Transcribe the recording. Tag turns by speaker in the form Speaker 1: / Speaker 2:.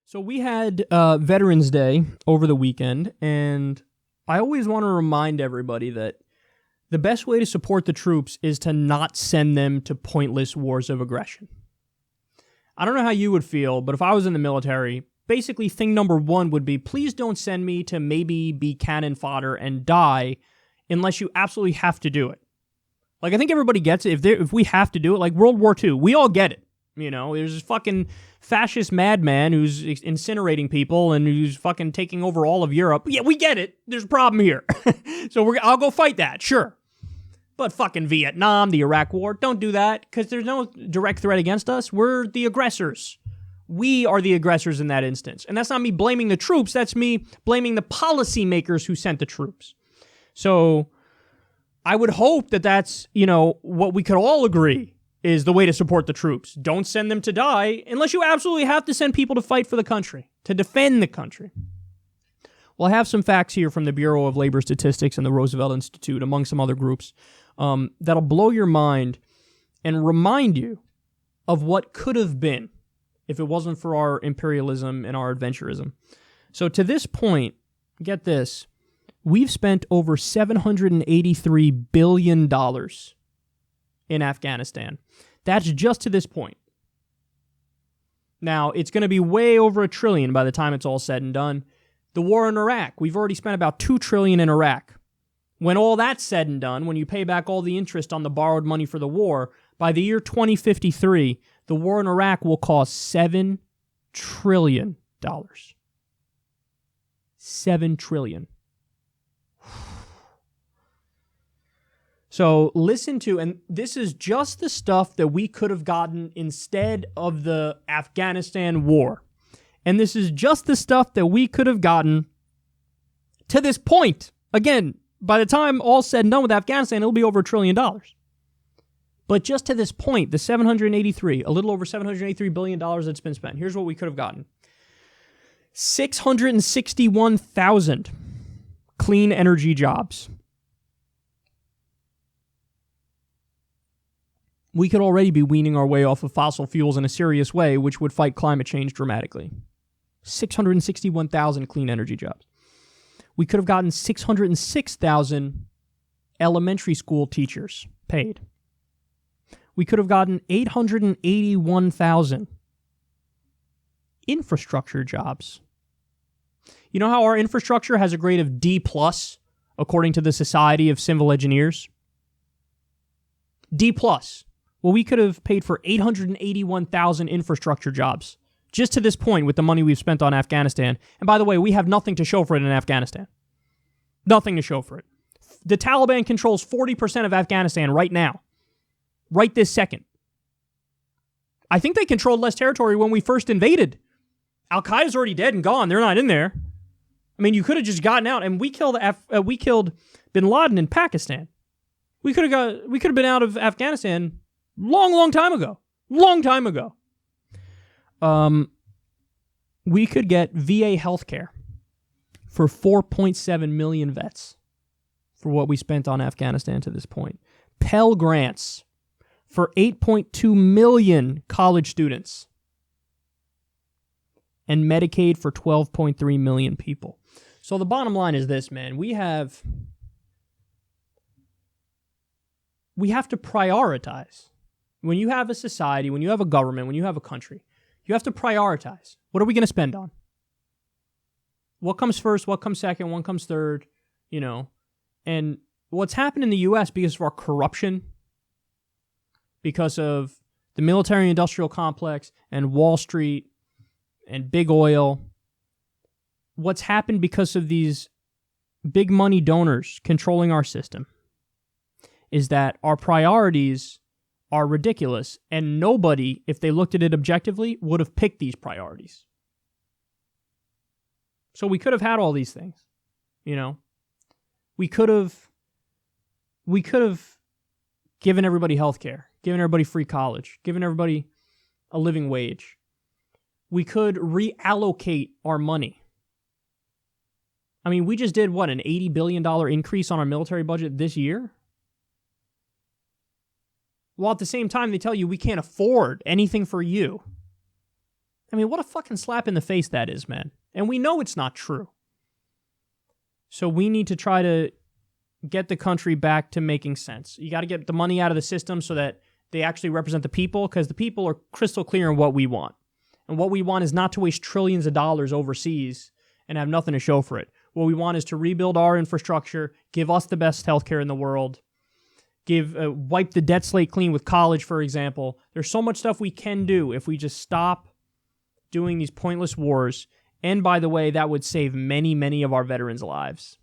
Speaker 1: So we had Veterans Day over the weekend, and I always want to remind everybody that the best way to support the troops is to not send them to pointless wars of aggression. I don't know how you would feel, but if I was in the military, basically thing number one would be, please don't send me to maybe be cannon fodder and die unless you absolutely have to do it. Like, I think everybody gets it. If we have to do it, like World War II, we all get it. You know, there's this fucking fascist madman who's incinerating people and who's fucking taking over all of Europe. Yeah, we get it. There's a problem here. So I'll go fight that, sure. But fucking Vietnam, the Iraq War, don't do that because there's no direct threat against us. We're the aggressors. We are the aggressors in that instance. And that's not me blaming the troops. That's me blaming the policymakers who sent the troops. So I would hope that that's, what we could all agree is the way to support the troops. Don't send them to die unless you absolutely have to send people to fight for the country, to defend the country. Well, I have some facts here from the Bureau of Labor Statistics and the Roosevelt Institute, among some other groups, that'll blow your mind and remind you of what could have been if it wasn't for our imperialism and our adventurism. So to this point, get this, we've spent over $783 billion in Afghanistan. That's just to this point. Now, it's going to be way over $1 trillion by the time it's all said and done. The war in Iraq, we've already spent about $2 trillion in Iraq. When all that's said and done, when you pay back all the interest on the borrowed money for the war, by the year 2053, the war in Iraq will cost $7 trillion. $7 trillion. So listen to, and this is just the stuff that we could have gotten instead of the Afghanistan War. And this is just the stuff that we could have gotten to this point. Again, by the time all said and done with Afghanistan, it'll be over $1 trillion. But just to this point, the a little over $783 billion that's been spent. Here's what we could have gotten. 661,000 clean energy jobs. We could already be weaning our way off of fossil fuels in a serious way, which would fight climate change dramatically. 661,000 clean energy jobs. We could have gotten 606,000 elementary school teachers paid. We could have gotten 881,000 infrastructure jobs. You know how our infrastructure has a grade of D+, according to the Society of Civil Engineers? D+. Well, we could have paid for 881,000 infrastructure jobs just to this point with the money we've spent on Afghanistan. And by the way, we have nothing to show for it in Afghanistan. Nothing to show for it. The Taliban controls 40% of Afghanistan right now. Right this second. I think they controlled less territory when we first invaded. Al-Qaeda's already dead and gone. They're not in there. I mean, you could have just gotten out, and we killed bin Laden in Pakistan. We could have been out of Afghanistan long time ago. Long time ago. We could get VA healthcare for 4.7 million vets for what we spent on Afghanistan to this point. Pell Grants for 8.2 million college students. And Medicaid for 12.3 million people. So the bottom line is this, man. We have to prioritize. When you have a society, when you have a government, when you have a country, you have to prioritize. What are we going to spend on? What comes first? What comes second? What comes third? And what's happened in the U.S. because of our corruption, because of the military-industrial complex and Wall Street and big oil, what's happened because of these big money donors controlling our system is that our priorities are ridiculous, and nobody, if they looked at it objectively, would have picked these priorities. So we could have had all these things, We could have given everybody health care, given everybody free college, given everybody a living wage. We could reallocate our money. I mean, we just did, an $80 billion increase on our military budget this year? While at the same time, they tell you we can't afford anything for you. I mean, what a fucking slap in the face that is, man. And we know it's not true. So we need to try to get the country back to making sense. You got to get the money out of the system so that they actually represent the people, because the people are crystal clear on what we want. And what we want is not to waste trillions of dollars overseas and have nothing to show for it. What we want is to rebuild our infrastructure, give us the best healthcare in the world, wipe the debt slate clean with college, for example. There's so much stuff we can do if we just stop doing these pointless wars. And by the way, that would save many, many of our veterans' lives.